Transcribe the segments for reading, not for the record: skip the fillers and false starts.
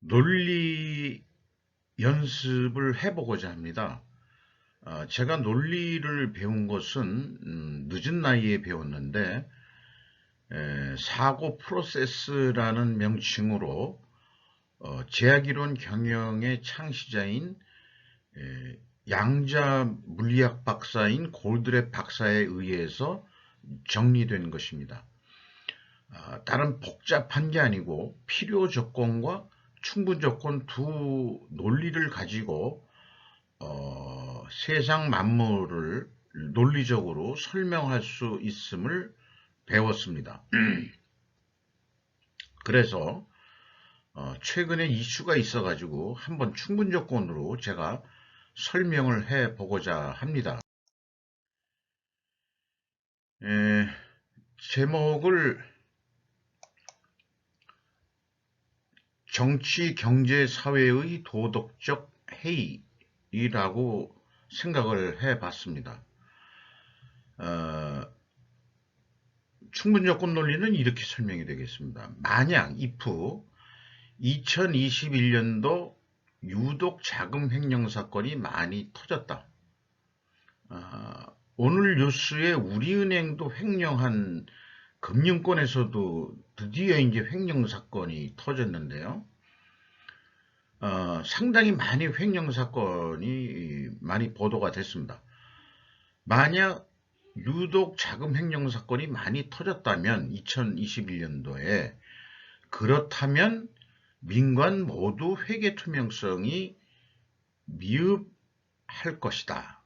논리 연습을 해보고자 합니다. 제가 논리를 배운 것은 늦은 나이에 배웠는데 사고 프로세스라는 명칭으로 제약이론 경영의 창시자인 양자 물리학 박사인 골드랩 박사에 의해서 정리된 것입니다. 다른 복잡한 게 아니고 필요 조건과 충분 조건 두 논리를 가지고 세상 만물을 논리적으로 설명할 수 있음을 배웠습니다. 그래서 최근에 이슈가 있어가지고 한번 충분 조건으로 제가 설명을 해 보고자 합니다. 제목을 정치, 경제, 사회의 도덕적 해이라고 생각을 해 봤습니다. 충분 조건 논리는 이렇게 설명이 되겠습니다. 만약 if 2021년도 유독 자금 횡령 사건이 많이 터졌다. 오늘 뉴스에 우리은행도 횡령한 금융권에서도 드디어 이제 횡령 사건이 터졌는데요. 상당히 많이 횡령 사건이 많이 보도가 됐습니다. 만약 유독 자금 횡령 사건이 많이 터졌다면 2021년도에 그렇다면 민관 모두 회계 투명성이 미흡할 것이다.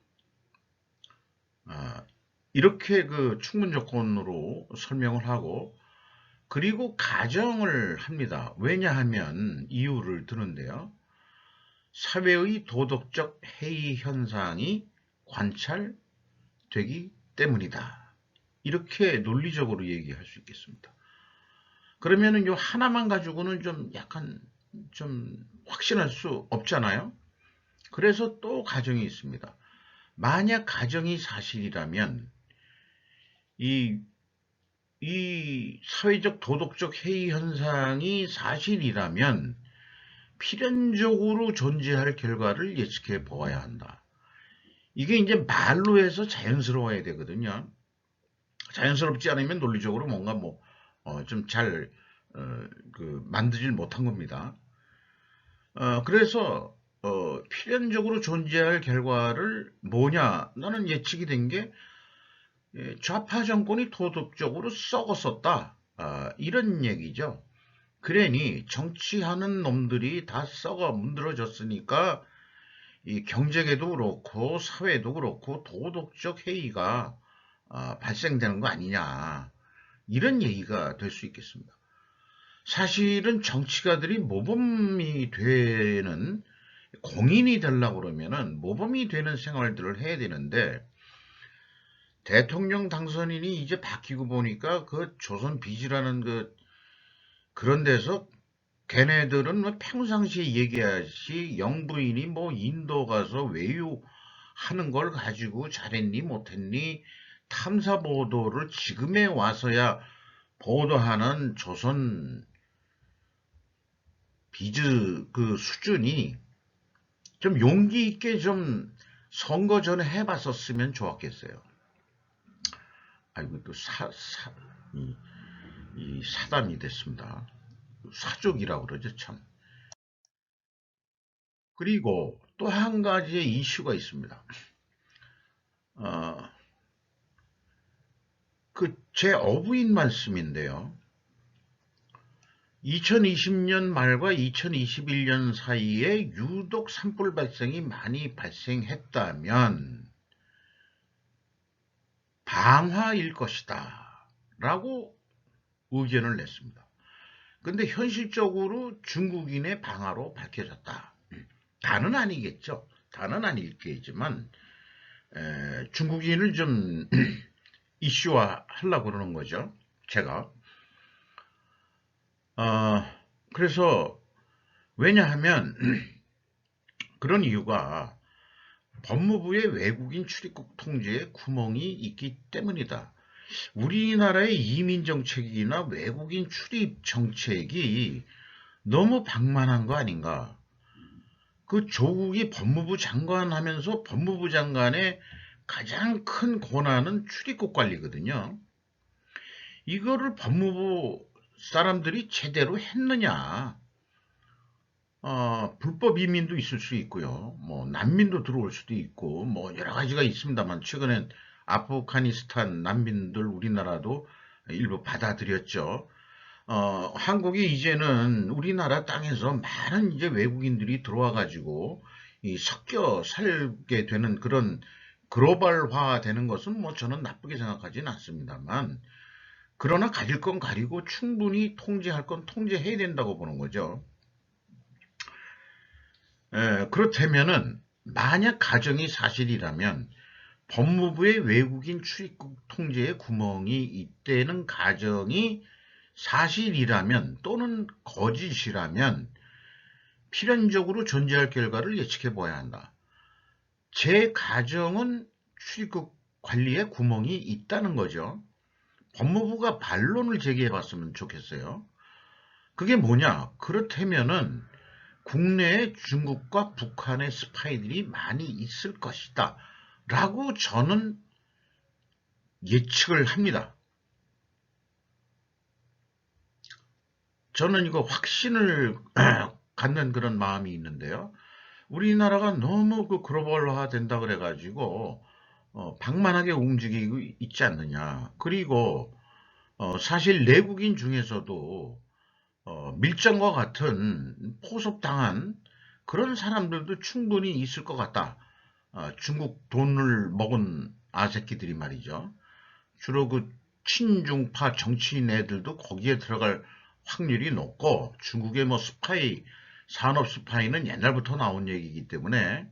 이렇게 그 충분 조건으로 설명을 하고 그리고 가정을 합니다. 왜냐하면 이유를 드는데요. 사회의 도덕적 해이 현상이 관찰되기 때문이다. 이렇게 논리적으로 얘기할 수 있겠습니다. 그러면은 요 하나만 가지고는 좀 약간 좀 확신할 수 없잖아요. 그래서 또 가정이 있습니다. 만약 가정이 사실이라면 이 사회적 도덕적 해이 현상이 사실이라면 필연적으로 존재할 결과를 예측해 보아야 한다. 이게 이제 말로 해서 자연스러워야 되거든요. 자연스럽지 않으면 논리적으로 뭔가 좀 잘 만들질 못한 겁니다. 그래서 필연적으로 존재할 결과를 뭐냐? 나는 예측이 된 게 좌파 정권이 도덕적으로 썩었었다. 이런 얘기죠. 그러니 정치하는 놈들이 다 썩어 문드러졌으니까 이 경제계도 그렇고 사회도 그렇고 도덕적 해이가 발생되는 거 아니냐. 이런 얘기가 될 수 있겠습니다. 사실은 정치가들이 모범이 되는 공인이 되려고 그러면은 모범이 되는 생활들을 해야 되는데 대통령 당선인이 이제 바뀌고 보니까 그 조선 비지라는 그런 데서 걔네들은 뭐 평상시에 얘기하시 영부인이 뭐 인도 가서 외유하는 걸 가지고 잘했니 못했니 탐사 보도를 지금에 와서야 보도하는 조선 비즈 그 수준이 좀 용기 있게 좀 선거 전에 해봤었으면 좋았겠어요. 아이고 또 이 사담이 됐습니다. 사족이라고 그러죠 참. 그리고 또 한 가지의 이슈가 있습니다. 제 어부인 말씀인데요. 2020년 말과 2021년 사이에 유독 산불 발생이 많이 발생했다면 방화일 것이다 라고 의견을 냈습니다. 근데 현실적으로 중국인의 방화로 밝혀졌다. 다는 아니겠죠. 다는 아닐겠지만 중국인을 좀 이슈화 하려고 그러는 거죠. 제가. 그래서 왜냐하면 그런 이유가 법무부의 외국인 출입국 통제에 구멍이 있기 때문이다. 우리나라의 이민 정책이나 외국인 출입 정책이 너무 방만한 거 아닌가? 그 조국이 법무부 장관 하면서 법무부 장관의 가장 큰 권한은 출입국 관리거든요. 이거를 법무부 사람들이 제대로 했느냐? 불법 이민도 있을 수 있고요. 뭐 난민도 들어올 수도 있고 뭐 여러 가지가 있습니다만 최근엔 아프가니스탄 난민들 우리나라도 일부 받아들였죠. 한국이 이제는 우리나라 땅에서 많은 이제 외국인들이 들어와 가지고 이 섞여 살게 되는 그런 글로벌화 되는 것은 뭐 저는 나쁘게 생각하진 않습니다만 그러나 가릴 건 가리고 충분히 통제할 건 통제해야 된다고 보는 거죠. 그렇다면은 만약 가정이 사실이라면 법무부의 외국인 출입국 통제에 구멍이 있다는 가정이 사실이라면 또는 거짓이라면 필연적으로 존재할 결과를 예측해 보아야 한다. 제 가정은 출입국 관리에 구멍이 있다는 거죠. 법무부가 반론을 제기해 봤으면 좋겠어요. 그게 뭐냐? 그렇다면은 국내에 중국과 북한의 스파이들이 많이 있을 것이다. 라고 저는 예측을 합니다. 저는 이거 확신을 갖는 그런 마음이 있는데요. 우리나라가 너무 그 글로벌화 된다 그래가지고 방만하게 움직이고 있지 않느냐. 그리고 사실 내국인 중에서도 밀정과 같은 포섭당한 그런 사람들도 충분히 있을 것 같다. 중국 돈을 먹은 아새끼들이 말이죠. 주로 그 친중파 정치인 애들도 거기에 들어갈 확률이 높고 중국의 뭐 스파이, 산업 스파이는 옛날부터 나온 얘기이기 때문에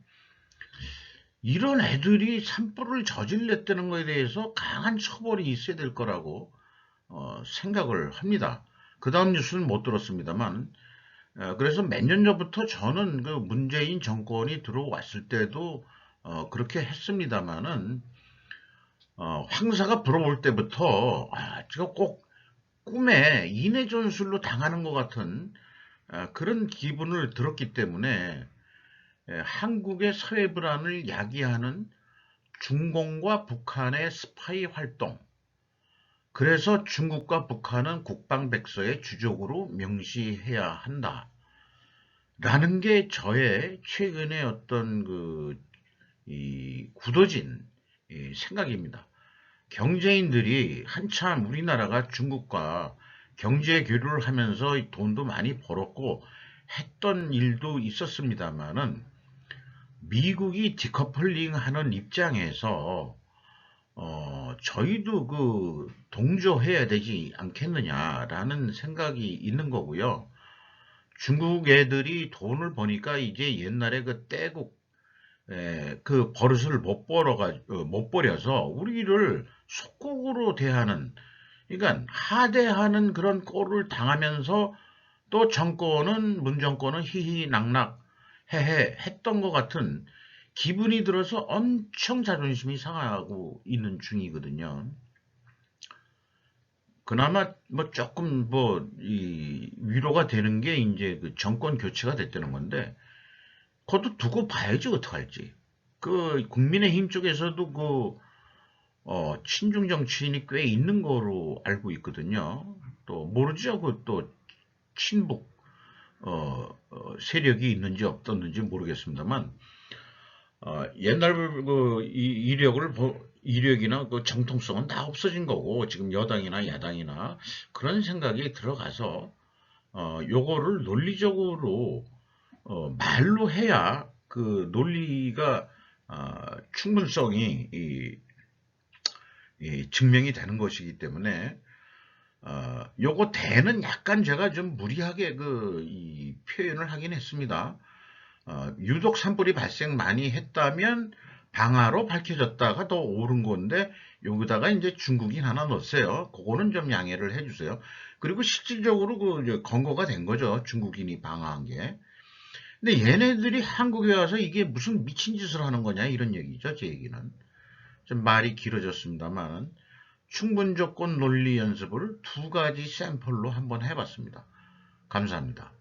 이런 애들이 산불을 저질렀다는 것에 대해서 강한 처벌이 있어야 될 거라고 생각을 합니다. 그 다음 뉴스는 못 들었습니다만 그래서 몇 년 전부터 저는 그 문재인 정권이 들어왔을 때도 그렇게 했습니다마는 황사가 불어올 때부터 제가 꼭 꿈에 인해 전술로 당하는 것 같은 그런 기분을 들었기 때문에 한국의 사회 불안을 야기하는 중공과 북한의 스파이 활동, 그래서 중국과 북한은 국방백서에 주적으로 명시해야 한다. 라는 게 저의 최근의 어떤 이 굳어진 이 생각입니다. 경제인들이 한참 우리나라가 중국과 경제 교류를 하면서 돈도 많이 벌었고 했던 일도 있었습니다만은 미국이 디커플링 하는 입장에서 저희도 그 동조해야 되지 않겠느냐라는 생각이 있는 거고요. 중국 애들이 돈을 버니까 이제 옛날에 그 떼국 그 버릇을 못 버려서 우리를 속국으로 대하는, 그러니까 하대하는 그런 꼴을 당하면서 또 문 정권은 희희낙낙 해해 했던 것 같은 기분이 들어서 엄청 자존심이 상하고 있는 중이거든요. 그나마 뭐 조금 이 위로가 되는 게 이제 그 정권 교체가 됐다는 건데 그것도 두고 봐야지 어떡할지. 그 국민의힘 쪽에서도 친중 정치인이 꽤 있는 거로 알고 있거든요. 또 모르죠. 그 또 친북 세력이 있는지 없었는지 모르겠습니다만 옛날 이력이나 그 정통성은 다 없어진 거고 지금 여당이나 야당이나 그런 생각이 들어가서 요거를 논리적으로 말로 해야 그 논리가 충분성이 증명이 되는 것이기 때문에 요거 대는 약간 제가 좀 무리하게 이 표현을 하긴 했습니다. 유독 산불이 발생 많이 했다면 방화로 밝혀졌다가 더 오른 건데 여기다가 이제 중국인 하나 넣었어요. 그거는 좀 양해를 해주세요. 그리고 실질적으로 검거가 된 거죠. 중국인이 방화한 게. 근데 얘네들이 한국에 와서 이게 무슨 미친 짓을 하는 거냐 이런 얘기죠. 제 얘기는. 좀 말이 길어졌습니다만 충분 조건 논리 연습을 두 가지 샘플로 한번 해봤습니다. 감사합니다.